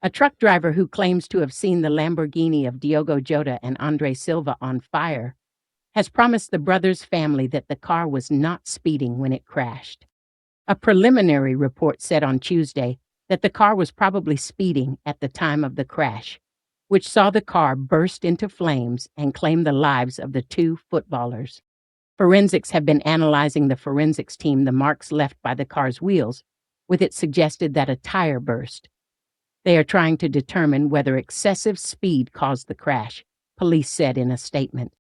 A truck driver who claims to have seen the Lamborghini of Diogo Jota and Andre Silva on fire has promised the brothers' family that the car was not speeding when it crashed. A preliminary report said on Tuesday that the car was probably speeding at the time of the crash, which saw the car burst into flames and claim the lives of the two footballers. Forensics have been analyzing the forensics team the marks left by the car's wheels, with it suggested that a tire burst. They are trying to determine whether excessive speed caused the crash, police said in a statement.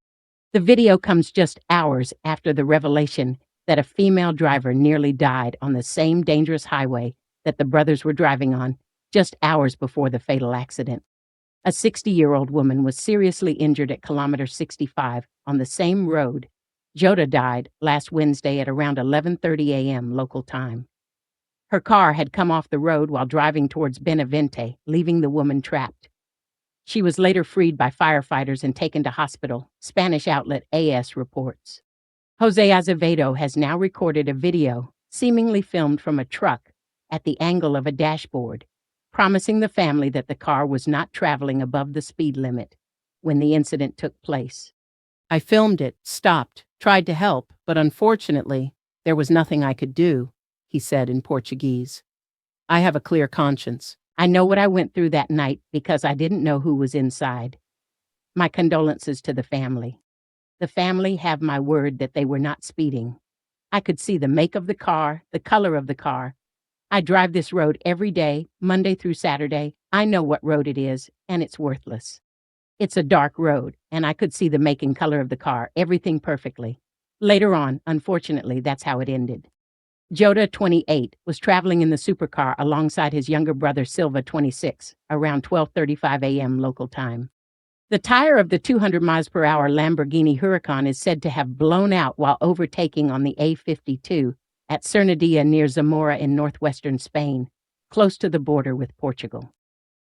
The video comes just hours after the revelation that a female driver nearly died on the same dangerous highway that the brothers were driving on just hours before the fatal accident. A 60-year-old woman was seriously injured at kilometer 65 on the same road. Jota died last Wednesday at around 11:30 a.m. local time. Her car had come off the road while driving towards Benavente, leaving the woman trapped. She was later freed by firefighters and taken to hospital, Spanish outlet AS reports. Jose Azevedo has now recorded a video, seemingly filmed from a truck, at the angle of a dashboard, promising the family that the car was not traveling above the speed limit when the incident took place. "I filmed it, stopped, tried to help, but unfortunately, there was nothing I could do," he said in Portuguese. "I have a clear conscience. I know what I went through that night because I didn't know who was inside. My condolences to the family. The family have my word that they were not speeding. I could see the make of the car, the color of the car. I drive this road every day, Monday through Saturday. I know what road it is, and it's worthless. It's a dark road, and I could see the make and color of the car, everything perfectly. Later on, unfortunately, that's how it ended." Jota, 28, was traveling in the supercar alongside his younger brother Silva, 26, around 12:35 a.m. local time. The tire of the 200 miles per hour Lamborghini Huracan is said to have blown out while overtaking on the A52 at Cernadia near Zamora in northwestern Spain, close to the border with Portugal.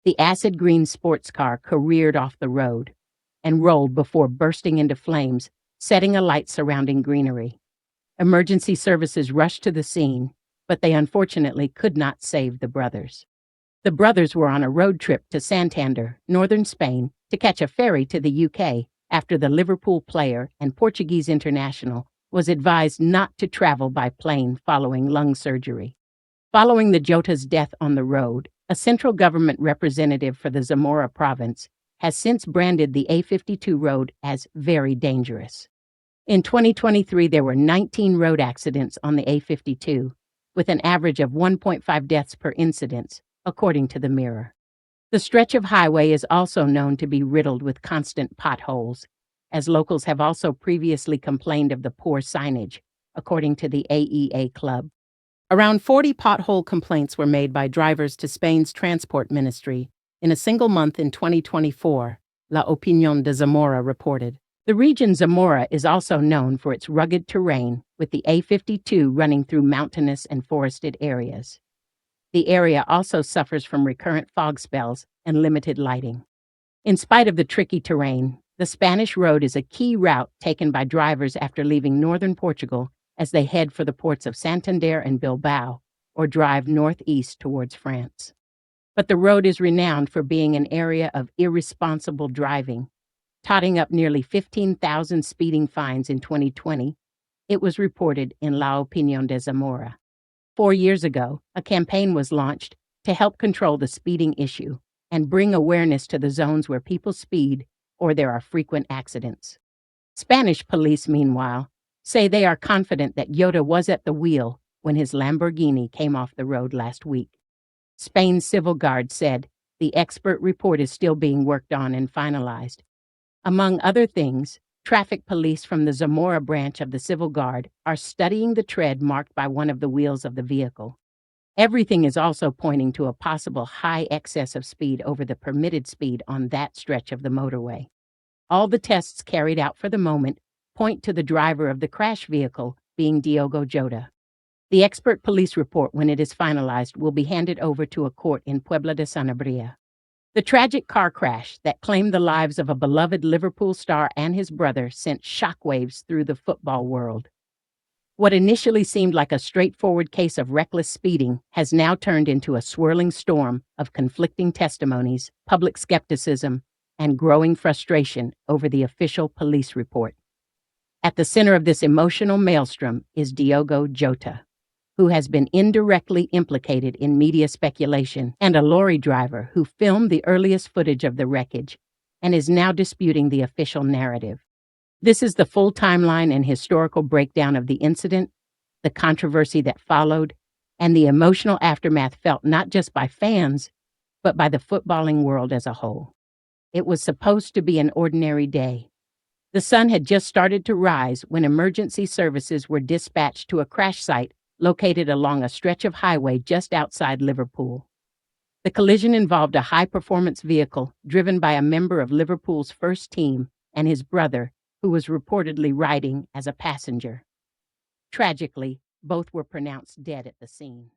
The acid green sports car careered off the road and rolled before bursting into flames, setting alight surrounding greenery. Emergency services rushed to the scene, but they unfortunately could not save the brothers. The brothers were on a road trip to Santander, northern Spain, to catch a ferry to the UK after the Liverpool player and Portuguese international was advised not to travel by plane following lung surgery. Following the Jota's death on the road, a central government representative for the Zamora province has since branded the A52 road as very dangerous. In 2023, there were 19 road accidents on the A52, with an average of 1.5 deaths per incident, according to the Mirror. The stretch of highway is also known to be riddled with constant potholes, as locals have also previously complained of the poor signage, according to the AEA Club. Around 40 pothole complaints were made by drivers to Spain's transport ministry in a single month in 2024, La Opinión de Zamora reported. The region Zamora is also known for its rugged terrain, with the A52 running through mountainous and forested areas. The area also suffers from recurrent fog spells and limited lighting. In spite of the tricky terrain, the Spanish road is a key route taken by drivers after leaving northern Portugal as they head for the ports of Santander and Bilbao, or drive northeast towards France. But the road is renowned for being an area of irresponsible driving, totting up nearly 15,000 speeding fines in 2020, it was reported in La Opinión de Zamora. 4 years ago, a campaign was launched to help control the speeding issue and bring awareness to the zones where people speed or there are frequent accidents. Spanish police, meanwhile, say they are confident that Jota was at the wheel when his Lamborghini came off the road last week. Spain's Civil Guard said the expert report is still being worked on and finalized. Among other things, traffic police from the Zamora branch of the Civil Guard are studying the tread marked by one of the wheels of the vehicle. Everything is also pointing to a possible high excess of speed over the permitted speed on that stretch of the motorway. All the tests carried out for the moment point to the driver of the crash vehicle being Diogo Jota. The expert police report, when it is finalized, will be handed over to a court in Puebla de Sanabria. The tragic car crash that claimed the lives of a beloved Liverpool star and his brother sent shockwaves through the football world. What initially seemed like a straightforward case of reckless speeding has now turned into a swirling storm of conflicting testimonies, public skepticism, and growing frustration over the official police report. At the center of this emotional maelstrom is Diogo Jota, who has been indirectly implicated in media speculation, and a lorry driver who filmed the earliest footage of the wreckage and is now disputing the official narrative. This is the full timeline and historical breakdown of the incident, the controversy that followed, and the emotional aftermath felt not just by fans, but by the footballing world as a whole. It was supposed to be an ordinary day. The sun had just started to rise when emergency services were dispatched to a crash site located along a stretch of highway just outside Liverpool. The collision involved a high-performance vehicle driven by a member of Liverpool's first team and his brother, who was reportedly riding as a passenger. Tragically, both were pronounced dead at the scene.